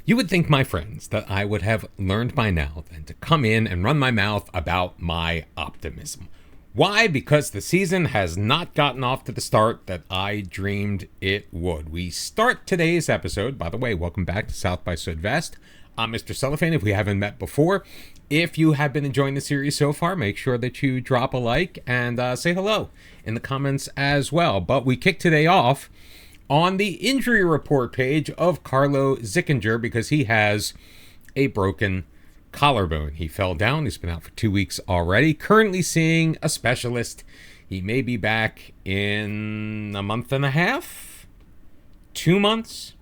You would think, my friends, that I would have learned by now than to come in and run my mouth about my optimism. Why? Because the season has not gotten off to the start that I dreamed it would. We start today's episode, by the way, welcome back to South by Sudvest. I'm Mr. Cellophane, if we haven't met before. If you have been enjoying the series so far, make sure that you drop a like and say hello in the comments as well. But we kick today off on the injury report page of Carlo Zickinger because he has a broken collarbone. He fell down. He's been out for 2 weeks already. Currently seeing a specialist. He may be back in a month and a half, 2 months.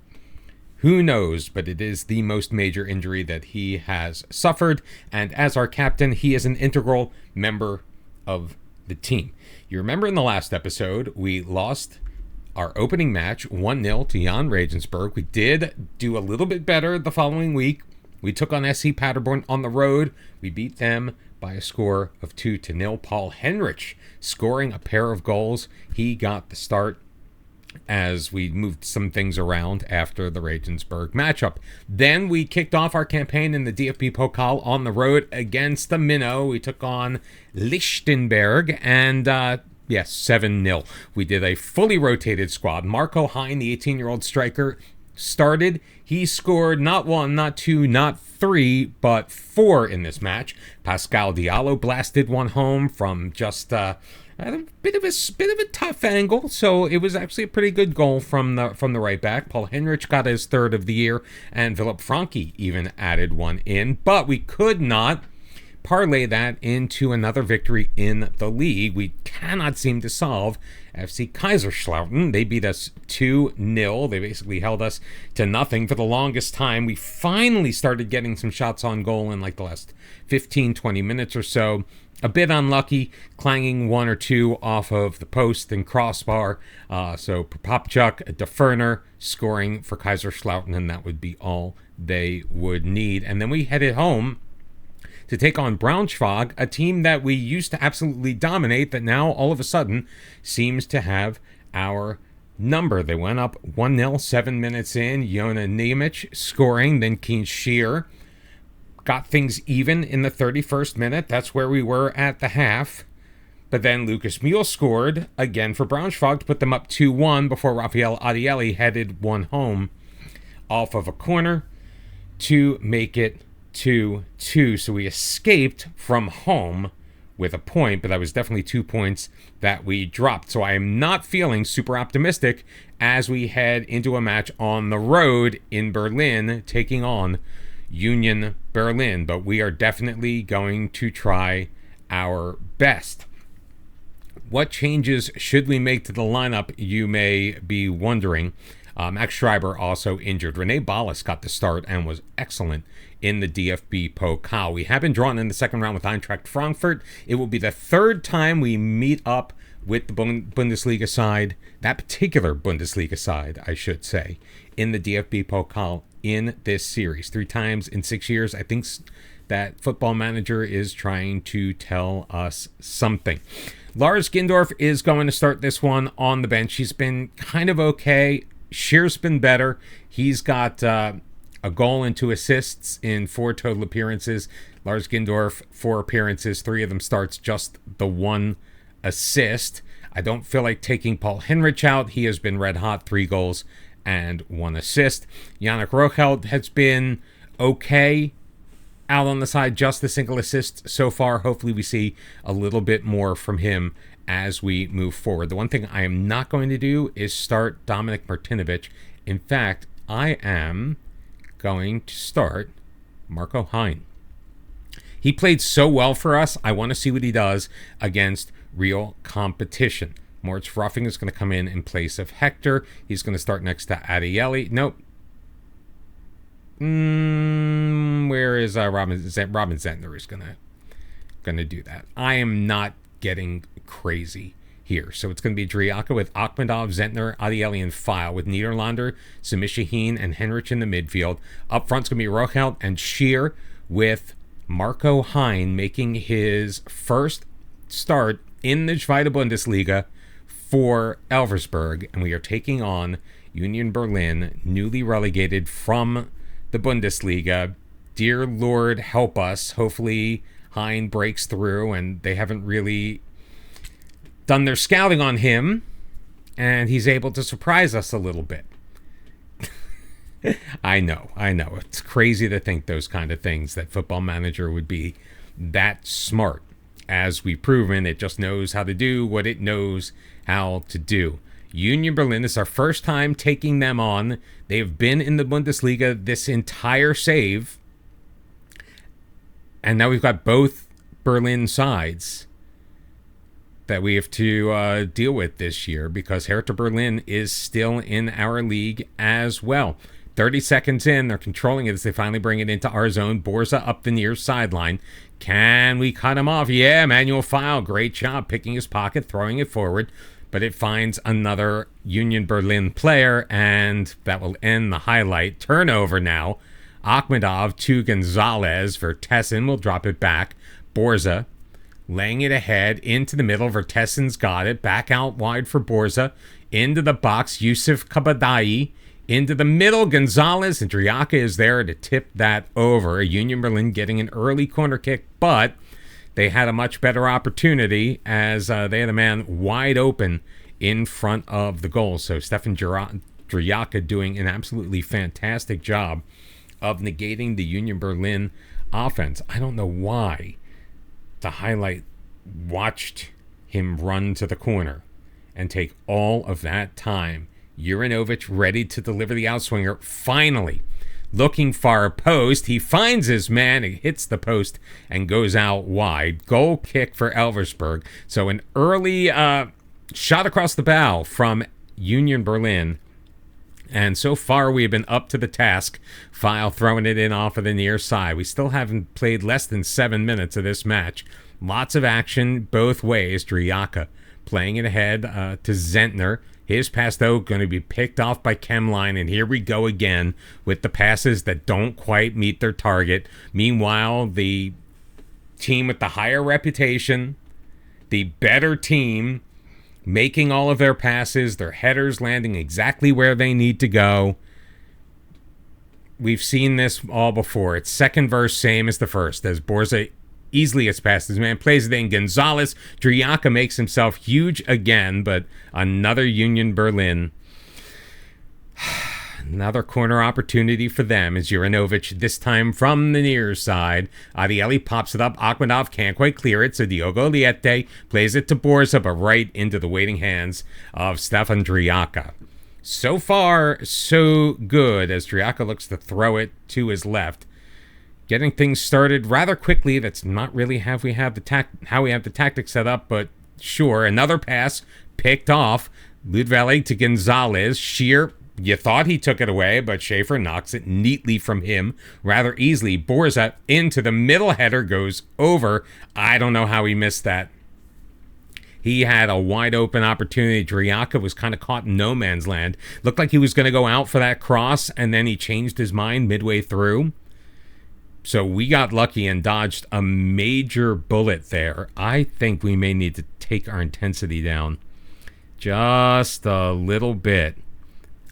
Who knows, but it is the most major injury that he has suffered. And as our captain, he is an integral member of the team. You remember in the last episode, we lost our opening match 1-0 to Jan Regensburg. We did do a little bit better the following week. We took on SC Paderborn on the road. We beat them by a score of 2-0. Paul Henrich scoring a pair of goals. He got the start as we moved some things around after the Regensburg matchup. Then we kicked off our campaign in the DFB Pokal on the road against the Minnow. We took on Lichtenberg and yes, 7-0. We did a fully rotated squad. Marco Hein, the 18-year-old striker, started. He scored not 1, not 2, not 3, but 4 in this match. Pascal Diallo blasted one home from just a bit of a tough angle, so it was actually a pretty good goal from the right back. Paul Henrich got his third of the year, and Philip Franke even added one in, but we could not parlay that into another victory in the league. We cannot seem to solve FC Kaiserslautern. They beat us 2-0. They basically held us to nothing for the longest time. We finally started getting some shots on goal in like the last 15-20 minutes or so. A bit unlucky, clanging 1 or 2 off of the post and crossbar. So Popchuk, Deferner scoring for Kaiserslautern, and that would be all they would need. And then we headed home to take on Braunschweig, a team that we used to absolutely dominate that now all of a sudden seems to have our number. They went up 1-0 7 minutes in. Jona Niemic scoring, then Keen Shear got things even in the 31st minute. That's where we were at the half. But then Lucas Mule scored again for Braunschweig to put them up 2-1 before Rafael Adieli headed one home off of a corner to make it 2-2. So we escaped from home with a point, but that was definitely 2 points that we dropped. So I am not feeling super optimistic as we head into a match on the road in Berlin taking on Union Berlin, but we are definitely going to try our best. What changes should we make to the lineup, you may be wondering. Max Schreiber also injured. Rene Ballas got the start and was excellent in the DFB Pokal. We have been drawn in the second round with Eintracht Frankfurt. It will be the third time we meet up with the Bundesliga side, that particular Bundesliga side, I should say, in the DFB Pokal in this series. 3 times in 6 years. I think that Football Manager is trying to tell us something. Lars Gindorf is going to start this one on the bench. He's been kind of okay. Shear's been better. He's got a goal and 2 assists in 4 total appearances. Lars Gindorf, 4 appearances, 3 of them starts, just the 1 assist. I don't feel like taking Paul Henrich out. He has been red hot, 3 goals and 1 assist. Yannick Rochelt has been okay out on the side, just the single assist so far. Hopefully we see a little bit more from him as we move forward. The one thing I am not going to do is start Dominic Martinovic. In fact, I am going to start Marco Hein. He played so well for us. I want to see what he does against real competition. Moritz Ruffing is going to come in place of Hector. He's going to start next to Adieli. Nope. Where is Robin Zentner is going to do that. I am not getting crazy here. So it's going to be Driaka with Akhmedov, Zentner, Adieli, and File, with Niederlander, Samishaheen, and Henrich in the midfield. Up front's going to be Rochelt and Shear, with Marco Hein making his first start in the Zweite Bundesliga for Elversberg, and we are taking on Union Berlin, newly relegated from the Bundesliga. Dear Lord, help us. Hopefully Hein breaks through, and they haven't really done their scouting on him, and he's able to surprise us a little bit. I know. It's crazy to think those kind of things, that Football Manager would be that smart. As we've proven, it just knows how to do what it knows how to do. Union Berlin is our first time taking them on. They've been in the Bundesliga this entire save. And now we've got both Berlin sides that we have to deal with this year, because Hertha Berlin is still in our league as well. 30 seconds in, they're controlling it as they finally bring it into our zone. Borza up the near sideline. Can we cut him off? Yeah, Manuel Feil, great job picking his pocket, throwing it forward. But it finds another Union Berlin player, and that will end the highlight. Turnover now. Akhmedov to Gonzalez. Vertessen will drop it back. Borza laying it ahead into the middle. Vertessen's got it. Back out wide for Borza. Into the box. Yusuf Kabadai. Into the middle, Gonzalez, and Driaka is there to tip that over. Union Berlin getting an early corner kick, but they had a much better opportunity as they had a man wide open in front of the goal. So Stefan Driaka doing an absolutely fantastic job of negating the Union Berlin offense. I don't know why the highlight watched him run to the corner and take all of that time. Juranovic ready to deliver the outswinger. Finally, looking far post. He finds his man. He hits the post and goes out wide. Goal kick for ELVERSBERG. So an early shot across the bow from Union Berlin. And so far, we have been up to the task. Feil throwing it in off of the near side. We still haven't played less than 7 minutes of this match. Lots of action both ways. Driaka playing it ahead to Zentner. His pass, though, going to be picked off by Kemline, and here we go again with the passes that don't quite meet their target. Meanwhile, the team with the higher reputation, the better team, making all of their passes, their headers landing exactly where they need to go. We've seen this all before. It's second verse, same as the first, as Borza easily gets past his man, plays it in. Gonzalez. Driaka makes himself huge again, but another Union Berlin. Another corner opportunity for them as Juranovic, this time from the near side. Adieli pops it up. Akhmedov can't quite clear it, so Diogo Liete plays it to Borza, but right into the waiting hands of Stefan Driaka. So far, so good as Driaka looks to throw it to his left. Getting things started rather quickly. That's not really how we have the tactics set up, but sure. Another pass picked off. Ludwig to Gonzalez. Sheer, you thought he took it away, but Schaefer knocks it neatly from him rather easily. Borza into the middle header, goes over. I don't know how he missed that. He had a wide open opportunity. Driaka was kind of caught in no man's land. Looked like he was going to go out for that cross, and then he changed his mind midway through. So we got lucky and dodged a major bullet there. I think we may need to take our intensity down just a little bit.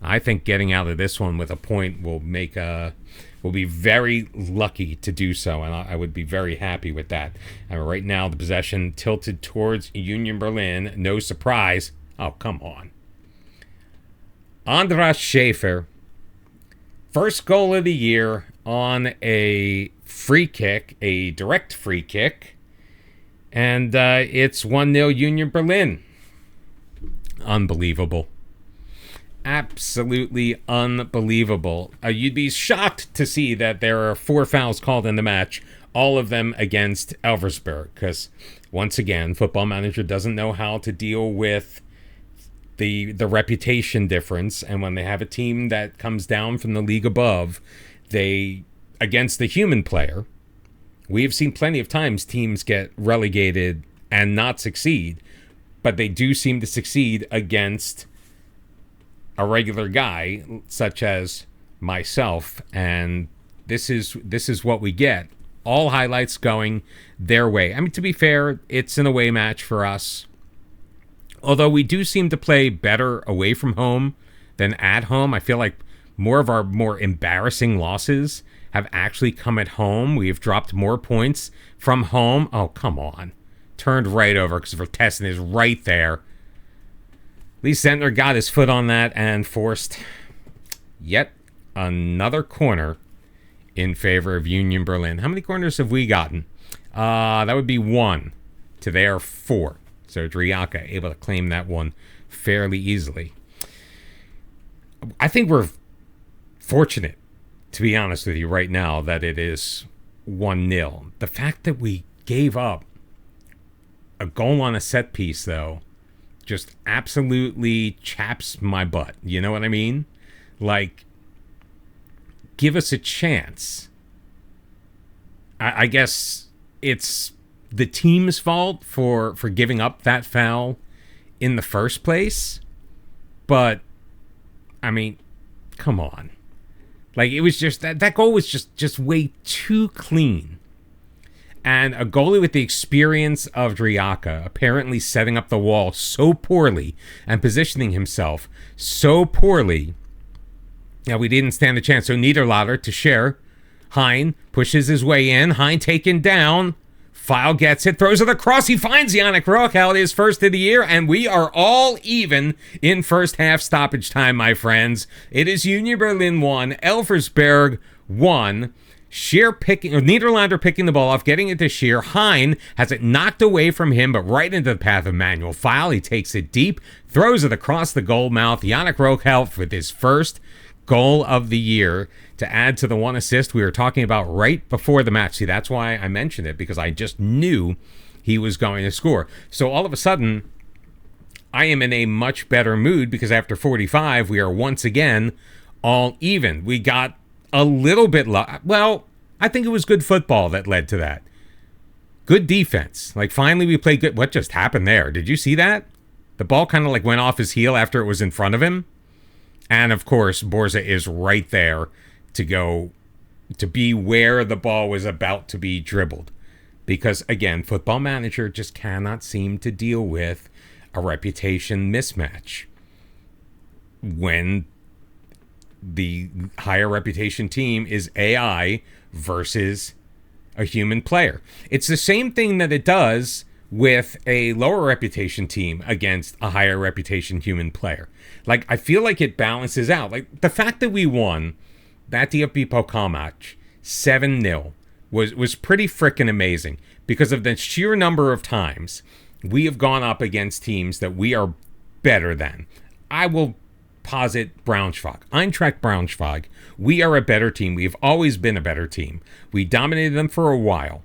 I think getting out of this one with a point will be very lucky to do so, and I would be very happy with that. And right now, the possession tilted towards Union Berlin. No surprise. Oh, come on. Andras Schaefer, first goal of the year on a free kick, a direct free kick, and it's 1-0 Union Berlin. Unbelievable. Absolutely unbelievable. You'd be shocked to see that there are 4 fouls called in the match, all of them against ELVERSBERG, because once again, Football Manager doesn't know how to deal with the reputation difference, and when they have a team that comes down from the league above, they, against the human player, we have seen plenty of times teams get relegated and not succeed, but they do seem to succeed against a regular guy such as myself, and this is what we get. All highlights going their way. I mean, to be fair, it's an away match for us, although we do seem to play better away from home than at home. I feel like more of our more embarrassing losses have actually come at home. We've dropped more points from home. Oh, come on. Turned right over because Vertessen is right there. Lee Zentner got his foot on that and forced yet another corner in favor of Union Berlin. How many corners have we gotten? That would be 1 to their 4. So Driaka able to claim that one fairly easily. I think we're fortunate, to be honest with you right now, that it is 1-0. The fact that we gave up a goal on a set piece, though, just absolutely chaps my butt. You know what I mean? Like, give us a chance. I guess it's the team's fault for giving up that foul in the first place. But, I mean, come on. Like, it was just, that goal was just way too clean. And a goalie with the experience of Driaka apparently setting up the wall so poorly and positioning himself so poorly that we didn't stand a chance. So Niederlader to share. Hein pushes his way in. Hein taken down. File gets it, throws it across. He finds Yannick Rochelt, his first of the year, and we are all even in first half stoppage time, my friends. It is Union Berlin 1, Elversberg 1. Niederlander picking the ball off, getting it to Scheer. Hein has it knocked away from him, but right into the path of Manuel File. He takes it deep, throws it across the goal mouth. Yannick Rochelt with his first goal of the year to add to the 1 assist we were talking about right before the match. See, that's why I mentioned it, because I just knew he was going to score. So all of a sudden, I am in a much better mood because after 45, we are once again all even. We got a little bit well, I think it was good football that led to that. Good defense. Like, finally we played good. What just happened there? Did you see that? The ball kind of like went off his heel after it was in front of him. And of course, Borza is right there to be where the ball was about to be dribbled. Because again, Football Manager just cannot seem to deal with a reputation mismatch when the higher reputation team is AI versus a human player. It's the same thing that it does with a lower reputation team against a higher reputation human player. Like, I feel like it balances out. Like, the fact that we won that DFB Pokal match 7-0 was pretty freaking amazing because of the sheer number of times we have gone up against teams that we are better than. I will posit Braunschweig. Eintracht Braunschweig. We are a better team. We've always been a better team. We dominated them for a while.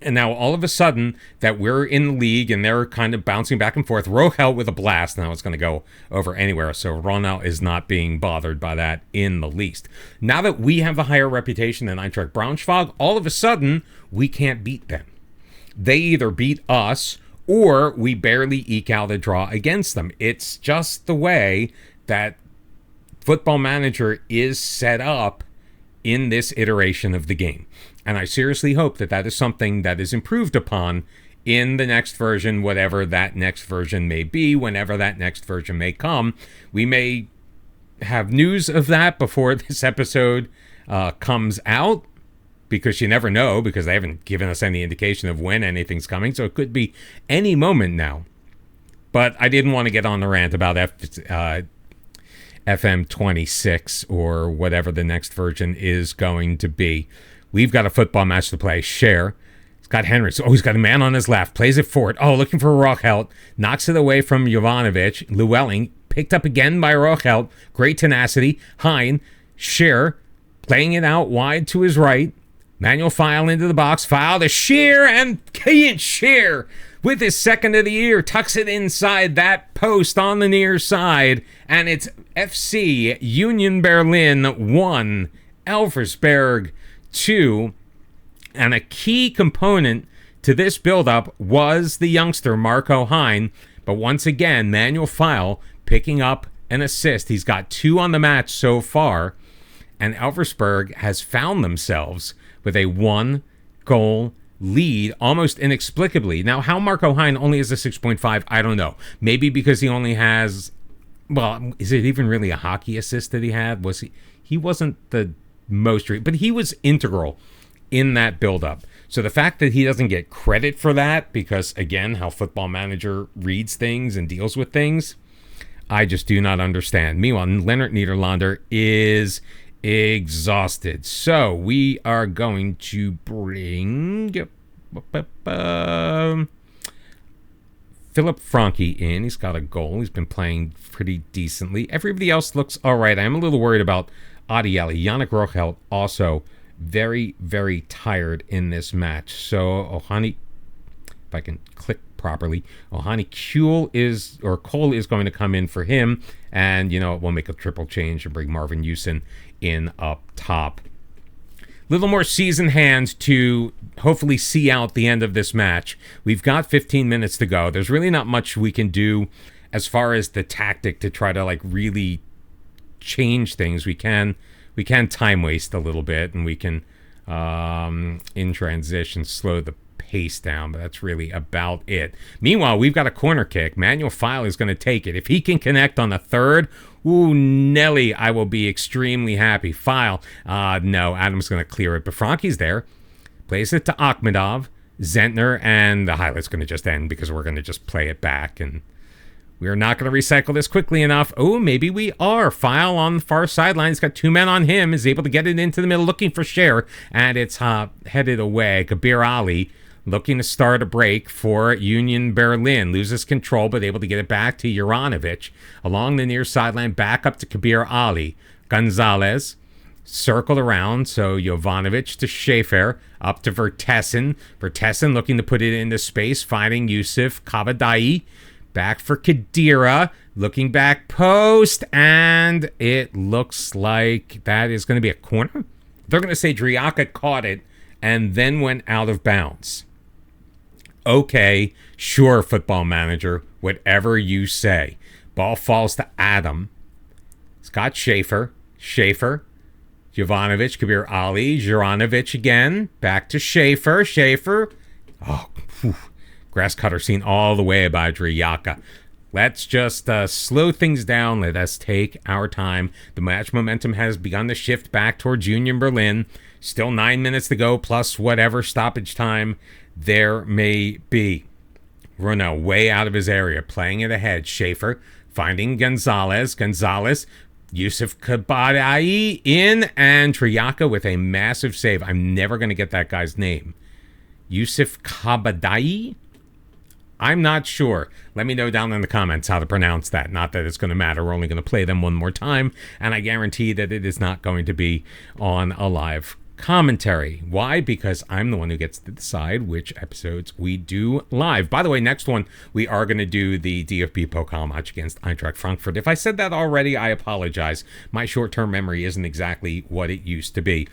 And now all of a sudden that we're in the league and they're kind of bouncing back and forth. Rochelt with a blast. Now it's going to go over anywhere. So Ronald is not being bothered by that in the least. Now that we have a higher reputation than Eintracht Braunschweig, all of a sudden we can't beat them. They either beat us or we barely eke out a draw against them. It's just the way that Football Manager is set up in this iteration of the game. And I seriously hope that that is something that is improved upon in the next version, whatever that next version may be, whenever that next version may come. We may have news of that before this episode comes out, because you never know, because they haven't given us any indication of when anything's coming. So it could be any moment now. But I didn't want to get on the rant about FM26 or whatever the next version is going to be. We've got a football match to play. Share. He's got Henry. Oh, he's got a man on his left. Plays it forward. Oh, looking for Rochelt. Knocks it away from Jovanovic. Llewellyn. Picked up again by Rochelt. Great tenacity. Hein. Share. Playing it out wide to his right. Manuel File into the box. File to Scheer. And Kian Scheer, with his second of the year, tucks it inside that post on the near side. And it's FC Union Berlin 1. Elversberg 2, and a key component to this buildup was the youngster Marco Hein, but once again, Manuel File picking up an assist. He's got 2 on the match so far, and Elversberg has found themselves with a 1-goal lead almost inexplicably. Now, how Marco Hein only has a 6.5, I don't know. Maybe because he only has well, is it even really a hockey assist that he had? Was he wasn't the most, but he was integral in that buildup. So the fact that he doesn't get credit for that, because again, how Football Manager reads things and deals with things, I just do not understand. Meanwhile, Leonard Niederlander is exhausted. So we are going to bring Philip Franke in. He's got a goal. He's been playing pretty decently. Everybody else looks all right. I'm a little worried about Adieli. Yannick Rochelt also very, very tired in this match. So Ohani, if I can click properly, Ohani Cole is going to come in for him, and we'll make a triple change and bring Marvin Houston in up top. Little more seasoned hands to hopefully see out the end of this match. We've got 15 minutes to go. There's really not much we can do as far as the tactic to try to really change things. We can time waste a little bit, and we can in transition slow the pace down, but that's really about it. Meanwhile, we've got a corner kick. Manuel File is going to take it. If he can connect on the third, ooh, Nelly, I will be extremely happy. File, no, Adam's going to clear it, but Franke's there. Plays it to Akhmedov, Zentner, and the highlight's going to just end because we're going to just play it back, and we're not going to recycle this quickly enough. Oh, maybe we are. File on the far sideline. He's got two men on him. Is able to get it into the middle, looking for Scher, and it's headed away. Kabir Ali looking to start a break for Union Berlin. Loses control, but able to get it back to Juranovic. Along the near sideline, back up to Kabir Ali. Gonzalez circled around, so Jovanovic to Schaefer, up to Vertessen. Vertessen looking to put it into space, finding Yusuf Kabadai. Back for Kadira, looking back post, and it looks like that is going to be a corner. They're going to say Driaka caught it and then went out of bounds. Okay, sure, Football Manager, whatever you say. Ball falls to Adam. Scott Schaefer, Jovanovic, Kabir Ali, Juranovic again, back to Schaefer. Oh, whew. Grass cutter seen all the way by Driaka. Let's just slow things down. Let us take our time. The match momentum has begun to shift back towards Union Berlin. Still 9 minutes to go, plus whatever stoppage time there may be. Bruno way out of his area, playing it ahead. Schaefer finding Gonzalez. Yusuf Kabadai in, and Driaka with a massive save. I'm never going to get that guy's name. Yusuf Kabadai? I'm not sure. Let me know down in the comments how to pronounce that. Not that it's going to matter. We're only going to play them one more time, and I guarantee that it is not going to be on a live commentary. Why? Because I'm the one who gets to decide which episodes we do live. By the way, next one, we are going to do the DFB Pokal match against Eintracht Frankfurt. If I said that already, I apologize. My short-term memory isn't exactly what it used to be.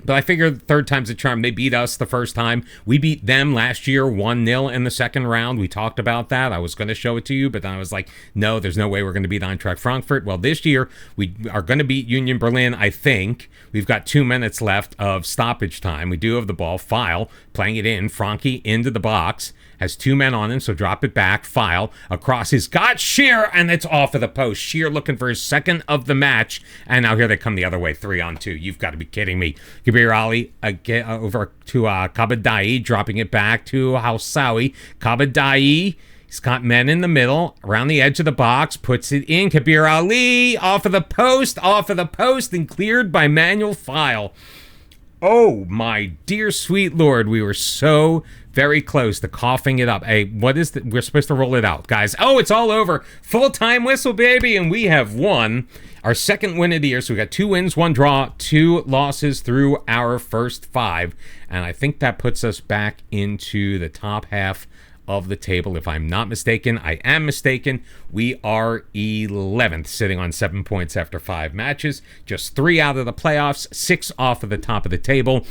But I figured third time's a charm. They beat us the first time. We beat them last year 1-0 in the second round. We talked about that. I was going to show it to you, but then I was like, no, there's no way we're going to beat Eintracht Frankfurt. Well, this year, we are going to beat Union Berlin, I think. We've got 2 minutes left of stoppage time. We do have the ball. File, playing it in. Franke into the box. Has 2 men on him, so drop it back. File across his got Scher, and it's off of the post. Scher looking for his second of the match, and now here they come the other way, 3-on-2. You've got to be kidding me. Kabir Ali again over to Kabadai, dropping it back to Hausawi. Kabadai, he's got men in the middle, around the edge of the box, puts it in. Kabir Ali off of the post, and cleared by Manuel File. Oh, my dear sweet Lord, we were so very close to coughing it up. Hey, what is the... We're supposed to roll it out, guys. Oh, it's all over. Full-time whistle, baby, and we have won our second win of the year. So we got 2 wins, 1 draw, 2 losses through our first 5. And I think that puts us back into the top half of the table. If I'm not mistaken, I am mistaken. We are 11th, sitting on 7 points after 5 matches. Just 3 out of the playoffs, 6 off of the top of the table.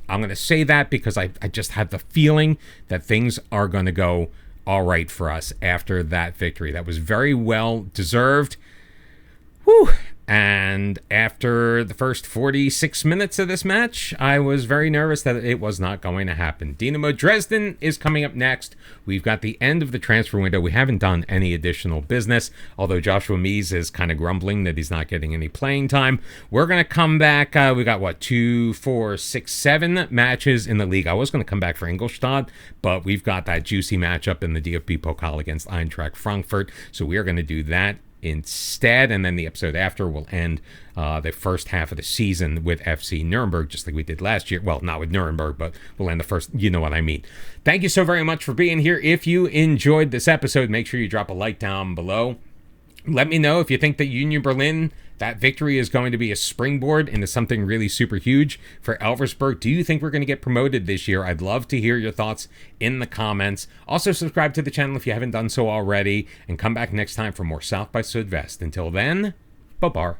I'm going to say that because I just have the feeling that things are going to go all right for us after that victory. That was very well deserved. Whew. And after the first 46 minutes of this match, I was very nervous that it was not going to happen. Dynamo Dresden is coming up next. We've got the end of the transfer window. We haven't done any additional business, although Joshua Mies is kind of grumbling that he's not getting any playing time. We're going to come back. We got, 2, 4, 6, 7 matches in the league. I was going to come back for Ingolstadt, but we've got that juicy matchup in the DFB Pokal against Eintracht Frankfurt, so we are going to do that instead, and then the episode after will end the first half of the season with FC Nuremberg, just like we did last year. Well, not with Nuremberg, but we'll end the first, you know what I mean. Thank you so very much for being here. If you enjoyed this episode, make sure you drop a like down below. Let me know if you think that Union Berlin, that victory is going to be a springboard into something really super huge for Elversberg. Do you think we're going to get promoted this year? I'd love to hear your thoughts in the comments. Also, subscribe to the channel if you haven't done so already, and come back next time for more South by Sudvest. Until then, bye-bye.